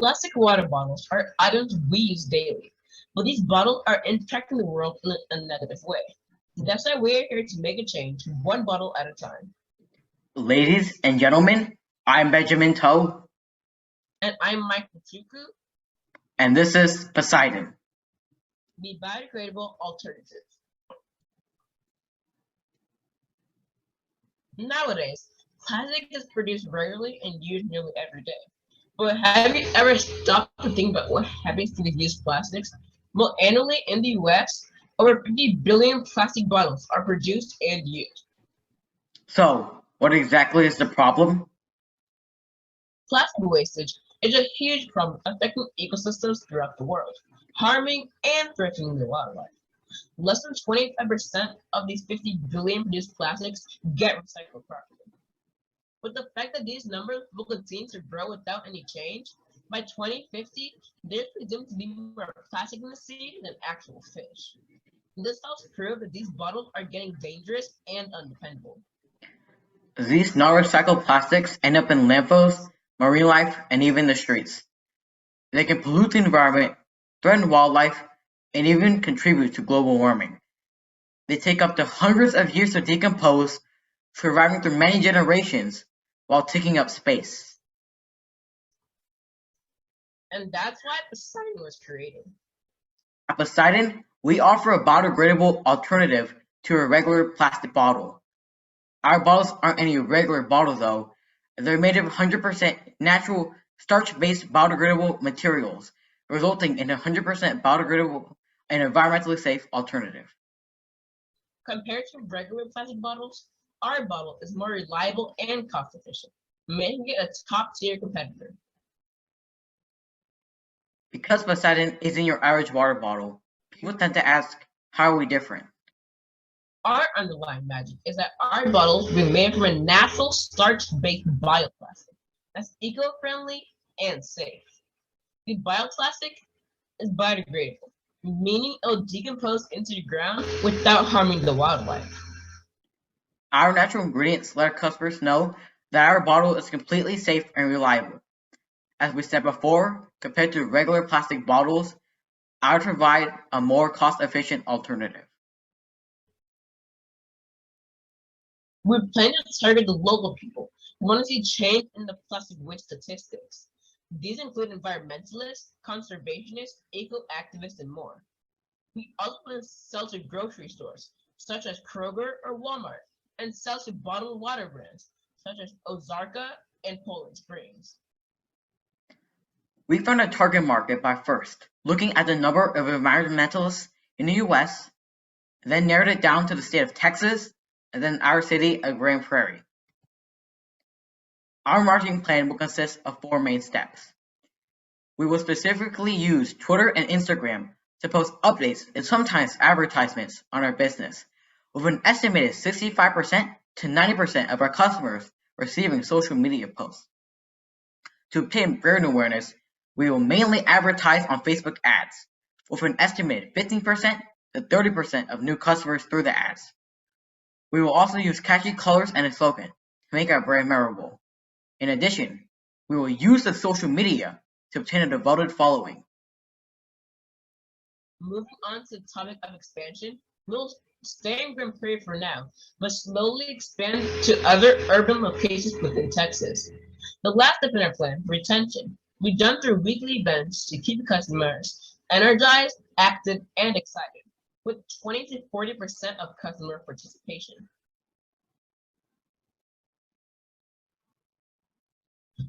Plastic water bottles are items we use daily, but these bottles are impacting the world in a negative way. That's why we're here to make a change, one bottle at a time. Ladies and gentlemen, I'm Benjamin Toe, And I'm Michael Chuku, and this is Poseidon. the biodegradable alternative. Nowadays, plastic is produced regularly and used nearly every day. But have you ever stopped to think about what happens to these used plastics? Well, annually in the US, over 50 billion plastic bottles are produced and used. So, what exactly is the problem? Plastic wastage is a huge problem affecting ecosystems throughout the world, harming and threatening the wildlife. Less than 25% of these 50 billion produced plastics get recycled properly. With the fact that these numbers will continue to grow without any change, by 2050, there's presumed to be more plastic in the sea than actual fish. This helps prove that these bottles are getting dangerous and undependable. These non-recycled plastics end up in landfills, marine life, and even the streets. They can pollute the environment, threaten wildlife, and even contribute to global warming. They take up to hundreds of years to decompose, surviving through many generations while taking up space. And that's why Poseidon was created. At Poseidon, we offer a biodegradable alternative to a regular plastic bottle. Our bottles aren't any regular bottle though. They're made of 100% natural starch-based biodegradable materials, resulting in a 100% biodegradable and environmentally safe alternative. Compared to regular plastic bottles, our bottle is more reliable and cost efficient, making it a top tier competitor. Because Poseidon isn't your average water bottle, people tend to ask, how are we different? Our underlying magic is that our bottles were made from a natural starch-based bioplastic that's eco-friendly and safe. The bioplastic is biodegradable, meaning it will decompose into the ground without harming the wildlife. Our natural ingredients let our customers know that our bottle is completely safe and reliable. As we said before, compared to regular plastic bottles, ours provide a more cost-efficient alternative. We plan to target the local people who want to see change in the plastic waste statistics. These include environmentalists, conservationists, eco-activists, and more. We also plan to sell to grocery stores, such as Kroger or Walmart, and sell to bottled water brands, such as Ozarka and Poland Springs. We found a target market by first looking at the number of environmentalists in the US, then narrowed it down to the state of Texas, and then our city of Grand Prairie. Our marketing plan will consist of 4 main steps. We will specifically use Twitter and Instagram to post updates and sometimes advertisements on our business, with an estimated 65% to 90% of our customers receiving social media posts. To obtain brand awareness, we will mainly advertise on Facebook ads, with an estimated 15% to 30% of new customers through the ads. We will also use catchy colors and a slogan to make our brand memorable. In addition, we will use the social media to obtain a devoted following. Moving on to the topic of expansion, we'll stay in Grand Prairie for now, but slowly expand to other urban locations within Texas. The last step in our plan, retention, we done through weekly events to keep customers energized, active, and excited, with 20 to 40% of customer participation.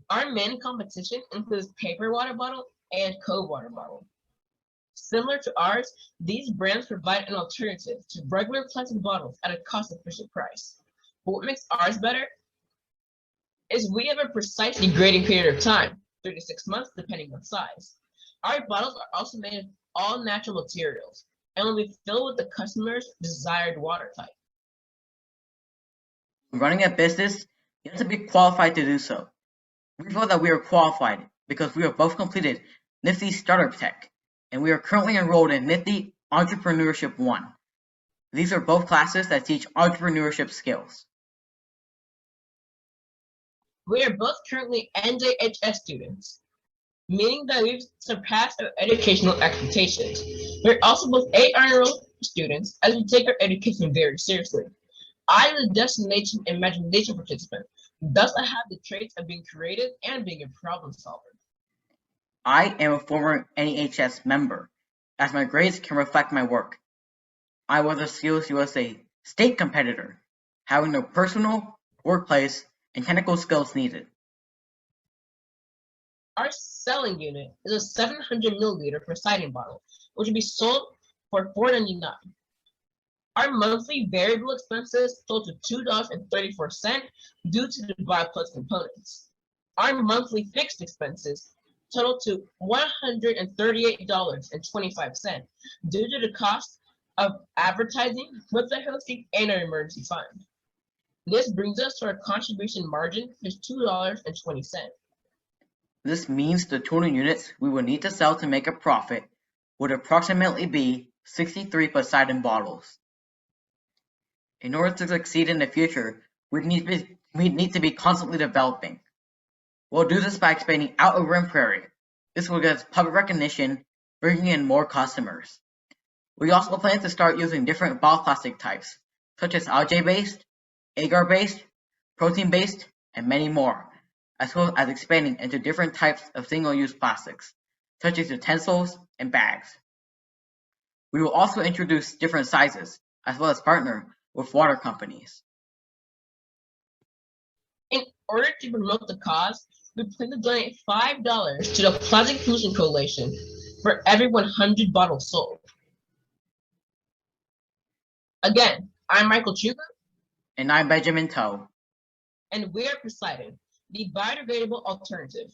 Our main competition includes paper water bottle and Cove water bottle. Similar to ours, these brands provide an alternative to regular plastic bottles at a cost-efficient price. But what makes ours better is we have a precise degrading period of time, 3 to 6 months depending on size. Our bottles are also made of all natural materials and will be filled with the customer's desired water type. Running a business, you have to be qualified to do so. We feel that we are qualified because we have both completed Nifty Startup Tech, and we are currently enrolled in Nifty Entrepreneurship 1. These are both classes that teach entrepreneurship skills. We are both currently NJHS students. meaning that we've surpassed our educational expectations. We're also both honor-roll students as we take our education very seriously. I am a destination imagination participant, thus I have the traits of being creative and being a problem solver. I am a former NEHS member, as my grades can reflect my work. I was a Skills USA state competitor, having the personal, workplace, and technical skills needed. Our selling unit is a 700 milliliter Poseidon bottle, which will be sold for $4.99. Our monthly variable expenses total to $2.34 due to the bioplastic components. Our monthly fixed expenses total to $138.25 due to the cost of advertising, website hosting, and our emergency fund. This brings us to our contribution margin is $2.20. This means the total units we will need to sell to make a profit would approximately be 63 Poseidon bottles. In order to succeed in the future, we need to be constantly developing. We'll do this by expanding out of Rim Prairie. This will get us public recognition, bringing in more customers. We also plan to start using different bioplastic types, such as algae-based, agar-based, protein-based, and many more, as well as expanding into different types of single-use plastics, such as utensils and bags. We will also introduce different sizes, as well as partner with water companies. In order to promote the cause, we plan to donate $5 to the Plastic Pollution Coalition for every 100 bottles sold. Again, I'm Michael Chuka. And I'm Benjamin Toe. And we are Poseidon, the biodegradable alternative.